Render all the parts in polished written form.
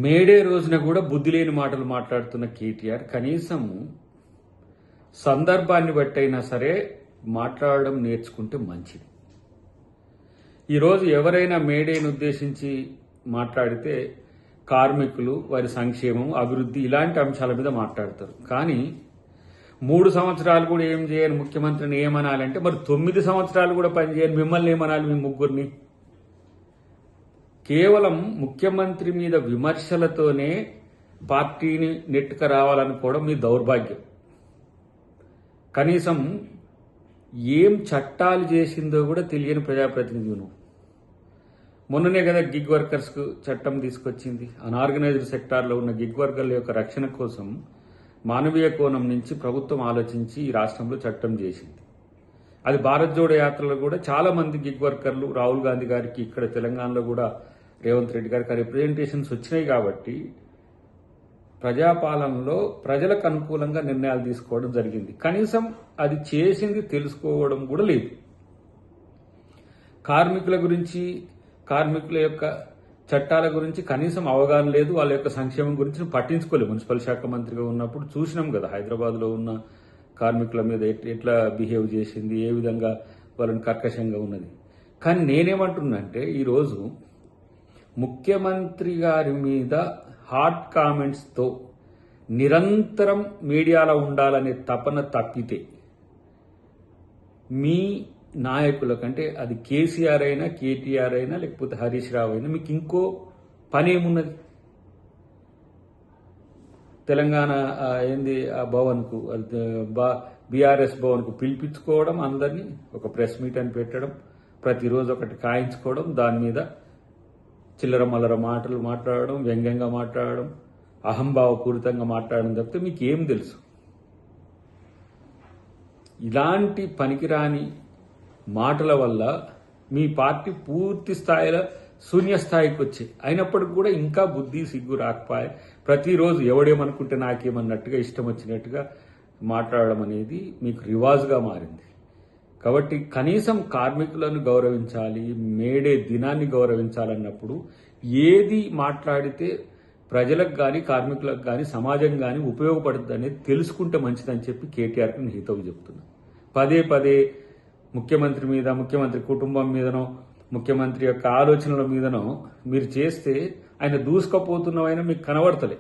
May Day రోజున కూడా బుద్ధి లేని మాటలు మాట్లాడుతున్న కేటీఆర్ కనీసం సందర్భాన్ని బట్టైనా సరే మాట్లాడడం నేర్చుకుంటే మంచిది. ఈరోజు ఎవరైనా మేడేని ఉద్దేశించి మాట్లాడితే కార్మికులు, వారి సంక్షేమం, అభివృద్ధి ఇలాంటి అంశాల మీద మాట్లాడతారు. కానీ 3 సంవత్సరాలు కూడా ఏం చేయని ముఖ్యమంత్రిని ఏమనాలంటే మరి 9 సంవత్సరాలు కూడా పనిచేయని మిమ్మల్ని ఏమనాలి? మీ ముగ్గురిని కేవలం ముఖ్యమంత్రి మీద విమర్శలతోనే పార్టీని నెట్టుకు రావాలనుకోవడం మీ దౌర్భాగ్యం. కనీసం ఏం చట్టాలు చేసిందో కూడా తెలియని ప్రజాప్రతినిధి నువ్వు. మొన్ననే కదా గిగ్ వర్కర్స్కు చట్టం తీసుకొచ్చింది. అన్ఆర్గనైజ్డ్ సెక్టార్లో ఉన్న గిగ్ వర్కర్ల యొక్క రక్షణ కోసం మానవీయ కోణం నుంచి ప్రభుత్వం ఆలోచించి ఈ రాష్ట్రంలో చట్టం చేసింది. అది భారత్ జోడో యాత్రలో కూడా చాలా మంది గిగ్ వర్కర్లు, రాహుల్ గాంధీ గారికి ఇక్కడ తెలంగాణలో కూడా రేవంత్ రెడ్డి గారికి రిప్రజెంటేషన్స్ వచ్చినాయి. కాబట్టి ప్రజాపాలనలో ప్రజలకు అనుకూలంగా నిర్ణయాలు తీసుకోవడం జరిగింది. కనీసం అది చేసింది తెలుసుకోవడం కూడా లేదు. కార్మికుల గురించి, కార్మికుల యొక్క చట్టాల గురించి కనీసం అవగాహన లేదు. వాళ్ళ యొక్క సంక్షేమం గురించి పట్టించుకోలేదు. మున్సిపల్ శాఖ మంత్రిగా ఉన్నప్పుడు చూసినాం కదా, హైదరాబాద్లో ఉన్న కార్మికుల మీద ఎట్లా బిహేవ్ చేసింది, ఏ విధంగా వాళ్ళని కర్కశంగా ఉన్నది. కానీ నేనేమంటున్నానంటే ఈరోజు ముఖ్యమంత్రి గారి మీద హాట్ కామెంట్స్తో నిరంతరం మీడియాలో ఉండాలనే తపన తప్పితే మీ నాయకులకంటే అది కేసీఆర్ అయినా, కేటీఆర్ అయినా, లేకపోతే హరీష్ రావు అయినా మీకు ఇంకో పని ఏమున్నది? తెలంగాణ ఏంది ఆ భవన్కు, బీఆర్ఎస్ భవన్కు పిలిపించుకోవడం, అందరినీ ఒక ప్రెస్ మీట్ అని పెట్టడం, ప్రతిరోజు ఒకటి కాయించుకోవడం, దాని మీద చిల్లర మల్లర మాటలు మాట్లాడడం, వ్యంగ్యంగా మాట్లాడడం, అహంభావపూరితంగా మాట్లాడడం తప్పితే మీకు ఏం తెలుసు? ఇలాంటి పనికిరాని మాటల వల్ల మీ పార్టీ పూర్తి స్థాయిలో శూన్యస్థాయికి వచ్చి అయినప్పటికి కూడా ఇంకా బుద్ధి సిగ్గు రాకపోయే ప్రతిరోజు ఎవడేమనుకుంటే నాకేమన్నట్టుగా ఇష్టం వచ్చినట్టుగా మాట్లాడడం అనేది మీకు రివాజ్గా మారింది. కాబట్టి కనీసం కార్మికులను గౌరవించాలి, మేడే దినాన్ని గౌరవించాలన్నప్పుడు ఏది మాట్లాడితే ప్రజలకు కానీ, కార్మికులకు కానీ, సమాజం కానీ ఉపయోగపడుతుంది అనేది తెలుసుకుంటే మంచిదని చెప్పి కేటీఆర్కి నేను హితవు చెప్తున్నా. పదే పదే ముఖ్యమంత్రి మీద, ముఖ్యమంత్రి కుటుంబం మీదనో, ముఖ్యమంత్రి యొక్క ఆలోచనల మీదనో మీరు చేస్తే ఆయన దూసుకుపోతున్నవైనా మీకు కనబడతలే.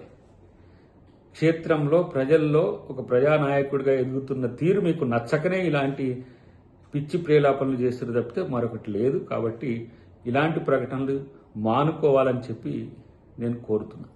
క్షేత్రంలో ప్రజల్లో ఒక ప్రజానాయకుడిగా ఎదుగుతున్న తీరు మీకు నచ్చకనే ఇలాంటి పిచ్చి ప్రేలాపనలు చేస్తున్నారు తప్పితే మరొకటి లేదు. కాబట్టి ఇలాంటి ప్రకటనలు మానుకోవాలని చెప్పి నేను కోరుతున్నాను.